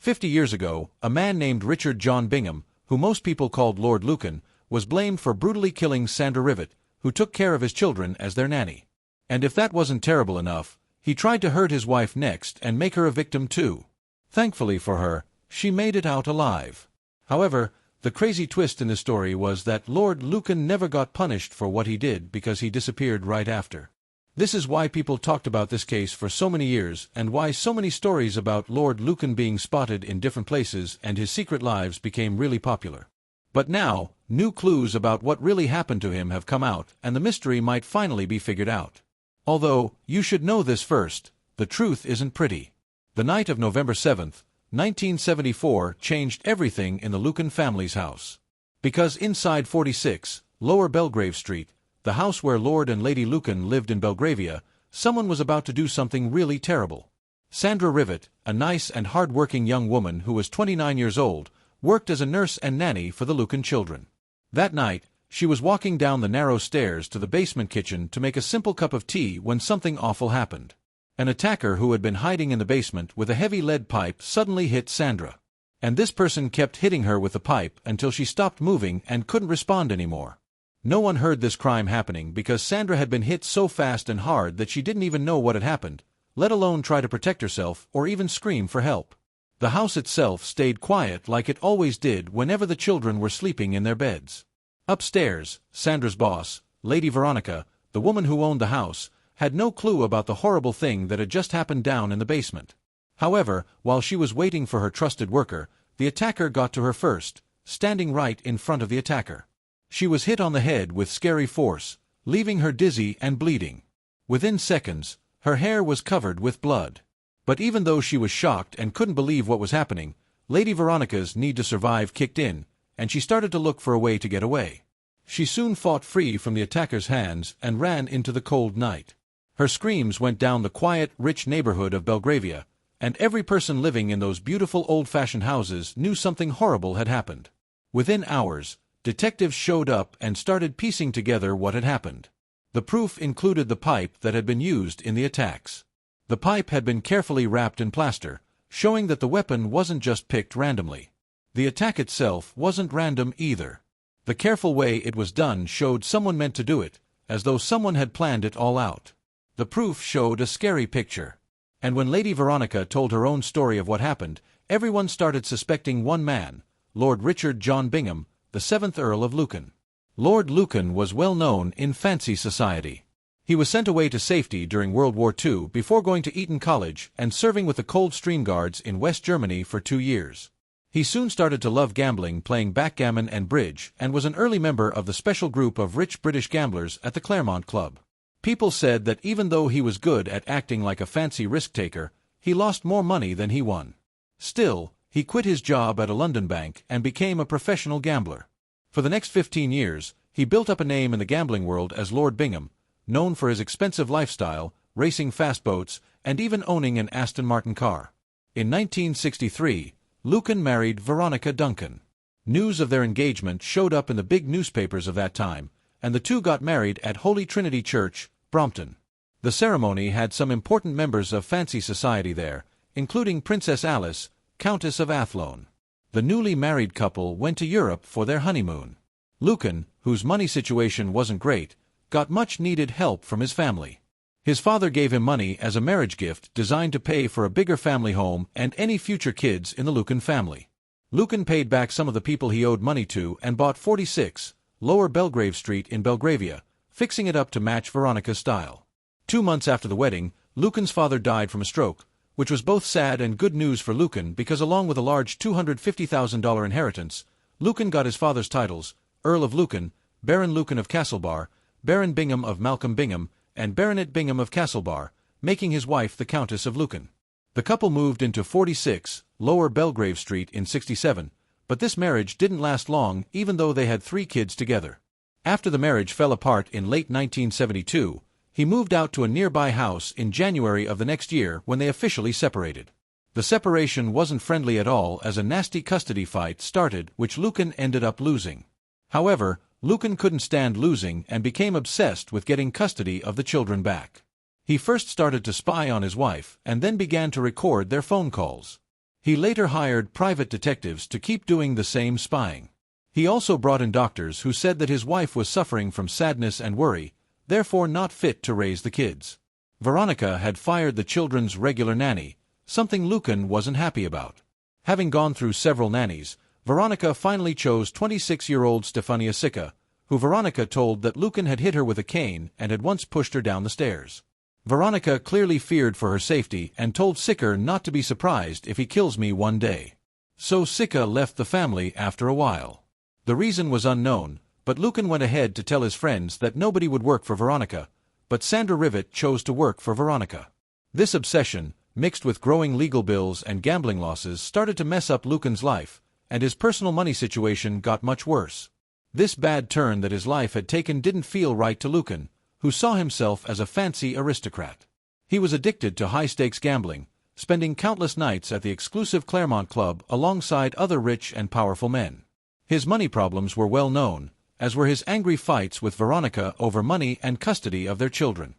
50 years ago, a man named Richard John Bingham, who most people called Lord Lucan, was blamed for brutally killing Sandra Rivet, who took care of his children as their nanny. And if that wasn't terrible enough, he tried to hurt his wife next and make her a victim too. Thankfully for her, she made it out alive. However, the crazy twist in the story was that Lord Lucan never got punished for what he did because he disappeared right after. This is why people talked about this case for so many years and why so many stories about Lord Lucan being spotted in different places and his secret lives became really popular. But now, new clues about what really happened to him have come out and the mystery might finally be figured out. Although, you should know this first, the truth isn't pretty. The night of November 7th, 1974 changed everything in the Lucan family's house. Because inside 46, Lower Belgrave Street, the house where Lord and Lady Lucan lived in Belgravia, someone was about to do something really terrible. Sandra Rivet, a nice and hard-working young woman who was 29 years old, worked as a nurse and nanny for the Lucan children. That night, she was walking down the narrow stairs to the basement kitchen to make a simple cup of tea when something awful happened. An attacker who had been hiding in the basement with a heavy lead pipe suddenly hit Sandra. And this person kept hitting her with the pipe until she stopped moving and couldn't respond anymore. No one heard this crime happening because Sandra had been hit so fast and hard that she didn't even know what had happened, let alone try to protect herself or even scream for help. The house itself stayed quiet like it always did whenever the children were sleeping in their beds. Upstairs, Sandra's boss, Lady Veronica, the woman who owned the house, had no clue about the horrible thing that had just happened down in the basement. However, while she was waiting for her trusted worker, the attacker got to her first, standing right in front of the attacker. She was hit on the head with scary force, leaving her dizzy and bleeding. Within seconds, her hair was covered with blood. But even though she was shocked and couldn't believe what was happening, Lady Veronica's need to survive kicked in, and she started to look for a way to get away. She soon fought free from the attacker's hands and ran into the cold night. Her screams went down the quiet, rich neighborhood of Belgravia, and every person living in those beautiful old-fashioned houses knew something horrible had happened. Within hours, detectives showed up and started piecing together what had happened. The proof included the pipe that had been used in the attacks. The pipe had been carefully wrapped in plaster, showing that the weapon wasn't just picked randomly. The attack itself wasn't random either. The careful way it was done showed someone meant to do it, as though someone had planned it all out. The proof showed a scary picture. And when Lady Veronica told her own story of what happened, everyone started suspecting one man, Lord Richard John Bingham, the 7th Earl of Lucan. Lord Lucan was well known in fancy society. He was sent away to safety during World War II before going to Eton College and serving with the Coldstream Guards in West Germany for 2 years. He soon started to love gambling, playing backgammon and bridge, and was an early member of the special group of rich British gamblers at the Claremont Club. People said that even though he was good at acting like a fancy risk-taker, he lost more money than he won. Still, he quit his job at a London bank and became a professional gambler. For the next 15 years, he built up a name in the gambling world as Lord Bingham, known for his expensive lifestyle, racing fast boats, and even owning an Aston Martin car. In 1963, Lucan married Veronica Duncan. News of their engagement showed up in the big newspapers of that time, and the two got married at Holy Trinity Church, Brompton. The ceremony had some important members of fancy society there, including Princess Alice, Countess of Athlone. The newly married couple went to Europe for their honeymoon. Lucan, whose money situation wasn't great, got much-needed help from his family. His father gave him money as a marriage gift designed to pay for a bigger family home and any future kids in the Lucan family. Lucan paid back some of the people he owed money to and bought 46, Lower Belgrave Street in Belgravia, fixing it up to match Veronica's style. 2 months after the wedding, Lucan's father died from a stroke, which was both sad and good news for Lucan because along with a large $250,000 inheritance, Lucan got his father's titles, Earl of Lucan, Baron Lucan of Castlebar, Baron Bingham of Malcolm Bingham, and Baronet Bingham of Castlebar, making his wife the Countess of Lucan. The couple moved into 46, Lower Belgrave Street in 67, but this marriage didn't last long even though they had 3 kids together. After the marriage fell apart in late 1972, he moved out to a nearby house in January of the next year when they officially separated. The separation wasn't friendly at all as a nasty custody fight started which Lucan ended up losing. However, Lucan couldn't stand losing and became obsessed with getting custody of the children back. He first started to spy on his wife and then began to record their phone calls. He later hired private detectives to keep doing the same spying. He also brought in doctors who said that his wife was suffering from sadness and worry, therefore not fit to raise the kids. Veronica had fired the children's regular nanny, something Lucan wasn't happy about. Having gone through several nannies, Veronica finally chose 26-year-old Stefania Sicca, who Veronica told that Lucan had hit her with a cane and had once pushed her down the stairs. Veronica clearly feared for her safety and told Sicca not to be surprised if he kills me one day. So Sicca left the family after a while. The reason was unknown, but Lucan went ahead to tell his friends that nobody would work for Veronica, but Sandra Rivet chose to work for Veronica. This obsession, mixed with growing legal bills and gambling losses, started to mess up Lucan's life, and his personal money situation got much worse. This bad turn that his life had taken didn't feel right to Lucan, who saw himself as a fancy aristocrat. He was addicted to high-stakes gambling, spending countless nights at the exclusive Claremont Club alongside other rich and powerful men. His money problems were well known, as were his angry fights with Veronica over money and custody of their children.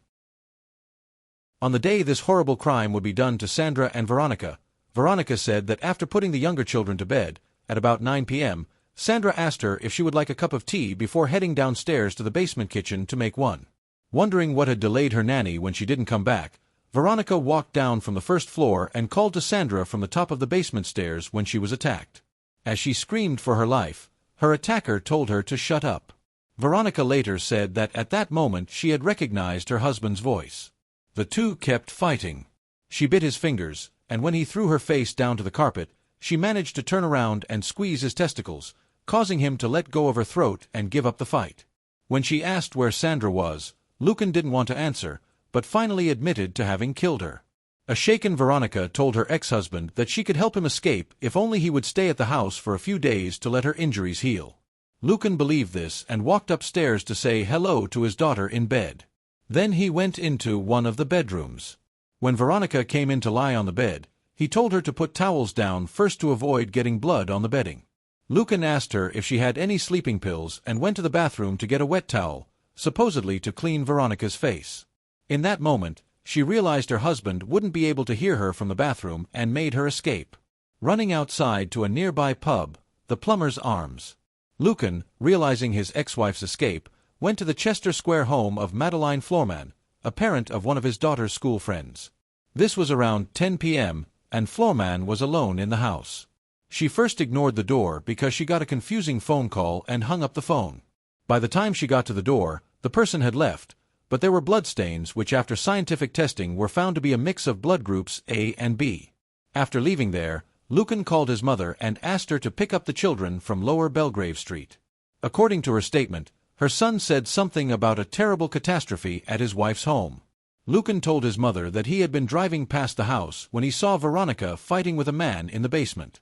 On the day this horrible crime would be done to Sandra and Veronica, Veronica said that after putting the younger children to bed, at about 9 p.m., Sandra asked her if she would like a cup of tea before heading downstairs to the basement kitchen to make one. Wondering what had delayed her nanny when she didn't come back, Veronica walked down from the first floor and called to Sandra from the top of the basement stairs when she was attacked. As she screamed for her life, her attacker told her to shut up. Veronica later said that at that moment she had recognized her husband's voice. The two kept fighting. She bit his fingers, and when he threw her face down to the carpet, she managed to turn around and squeeze his testicles, causing him to let go of her throat and give up the fight. When she asked where Sandra was, Lucan didn't want to answer, but finally admitted to having killed her. A shaken Veronica told her ex-husband that she could help him escape if only he would stay at the house for a few days to let her injuries heal. Lucan believed this and walked upstairs to say hello to his daughter in bed. Then he went into one of the bedrooms. When Veronica came in to lie on the bed, he told her to put towels down first to avoid getting blood on the bedding. Lucan asked her if she had any sleeping pills and went to the bathroom to get a wet towel, supposedly to clean Veronica's face. In that moment, she realized her husband wouldn't be able to hear her from the bathroom and made her escape. Running outside to a nearby pub, the Plumber's Arms. Lucan, realizing his ex-wife's escape, went to the Chester Square home of Madeline Floorman, a parent of one of his daughter's school friends. This was around 10 p.m., and Floorman was alone in the house. She first ignored the door because she got a confusing phone call and hung up the phone. By the time she got to the door, the person had left, but there were bloodstains which after scientific testing were found to be a mix of blood groups A and B. After leaving there, Lucan called his mother and asked her to pick up the children from Lower Belgrave Street. According to her statement, her son said something about a terrible catastrophe at his wife's home. Lucan told his mother that he had been driving past the house when he saw Veronica fighting with a man in the basement.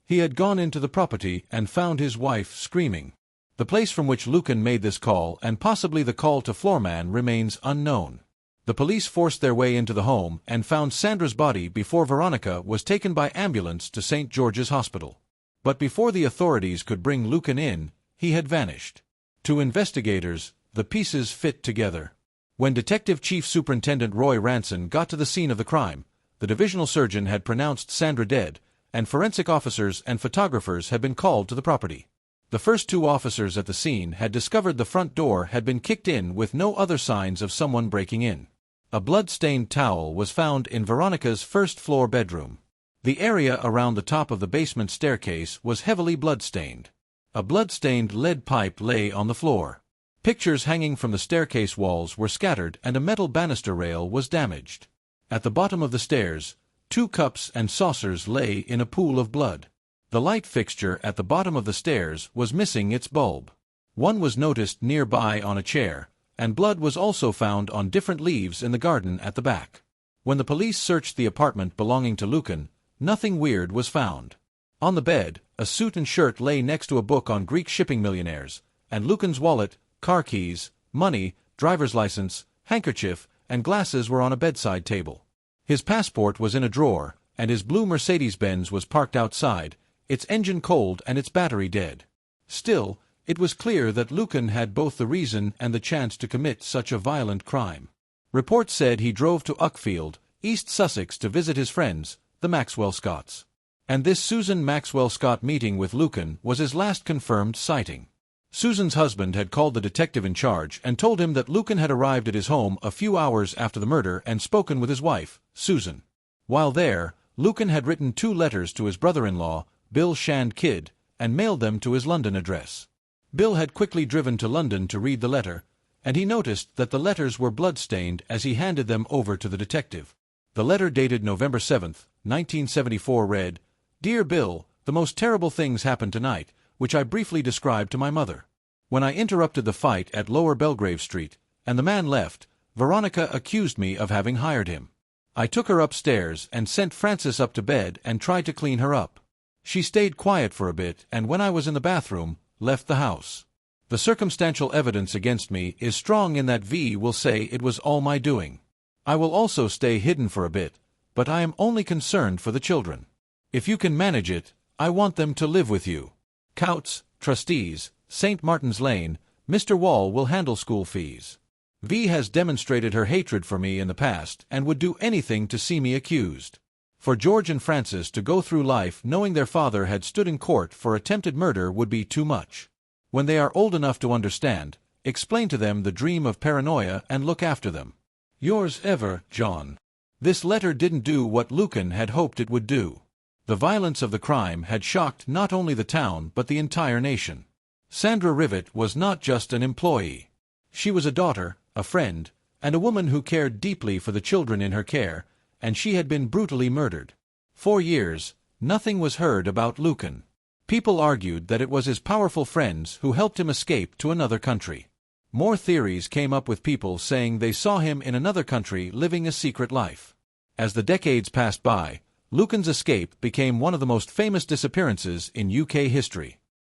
He had gone into the property and found his wife screaming. The place from which Lucan made this call and possibly the call to Floorman remains unknown. The police forced their way into the home and found Sandra's body before Veronica was taken by ambulance to St. George's Hospital. But before the authorities could bring Lucan in, he had vanished. To investigators, the pieces fit together. When Detective Chief Superintendent Roy Ranson got to the scene of the crime, the divisional surgeon had pronounced Sandra dead, and forensic officers and photographers had been called to the property. The first two officers at the scene had discovered the front door had been kicked in with no other signs of someone breaking in. A blood-stained towel was found in Veronica's first-floor bedroom. The area around the top of the basement staircase was heavily blood-stained. A blood-stained lead pipe lay on the floor. Pictures hanging from the staircase walls were scattered and a metal banister rail was damaged. At the bottom of the stairs, 2 cups and saucers lay in a pool of blood. The light fixture at the bottom of the stairs was missing its bulb. One was noticed nearby on a chair, and blood was also found on different leaves in the garden at the back. When the police searched the apartment belonging to Lucan, nothing weird was found. On the bed, a suit and shirt lay next to a book on Greek shipping millionaires, and Lucan's wallet, car keys, money, driver's license, handkerchief, and glasses were on a bedside table. His passport was in a drawer, and his blue Mercedes-Benz was parked outside, its engine cold and its battery dead. Still, it was clear that Lucan had both the reason and the chance to commit such a violent crime. Reports said he drove to Uckfield, East Sussex to visit his friends, the Maxwell Scotts. And this Susan Maxwell Scott meeting with Lucan was his last confirmed sighting. Susan's husband had called the detective in charge and told him that Lucan had arrived at his home a few hours after the murder and spoken with his wife, Susan. While there, Lucan had written 2 letters to his brother-in-law, Bill Shand Kidd, and mailed them to his London address. Bill had quickly driven to London to read the letter, and he noticed that the letters were blood-stained as he handed them over to the detective. The letter dated November 7, 1974 read, "Dear Bill, the most terrible things happened tonight, which I briefly described to my mother. When I interrupted the fight at Lower Belgrave Street, and the man left, Veronica accused me of having hired him. I took her upstairs and sent Frances up to bed and tried to clean her up. She stayed quiet for a bit, and when I was in the bathroom, left the house. The circumstantial evidence against me is strong in that V will say it was all my doing. I will also stay hidden for a bit, but I am only concerned for the children. If you can manage it, I want them to live with you. Coutts, Trustees, St. Martin's Lane, Mr. Wall will handle school fees. V has demonstrated her hatred for me in the past and would do anything to see me accused. For George and Frances to go through life knowing their father had stood in court for attempted murder would be too much. When they are old enough to understand, explain to them the dream of paranoia and look after them. Yours ever, John." This letter didn't do what Lucan had hoped it would do. The violence of the crime had shocked not only the town but the entire nation. Sandra Rivet was not just an employee. She was a daughter, a friend, and a woman who cared deeply for the children in her care, and she had been brutally murdered. For years, nothing was heard about Lucan. People argued that it was his powerful friends who helped him escape to another country. More theories came up with people saying they saw him in another country living a secret life. As the decades passed by, Lucan's escape became one of the most famous disappearances in UK history.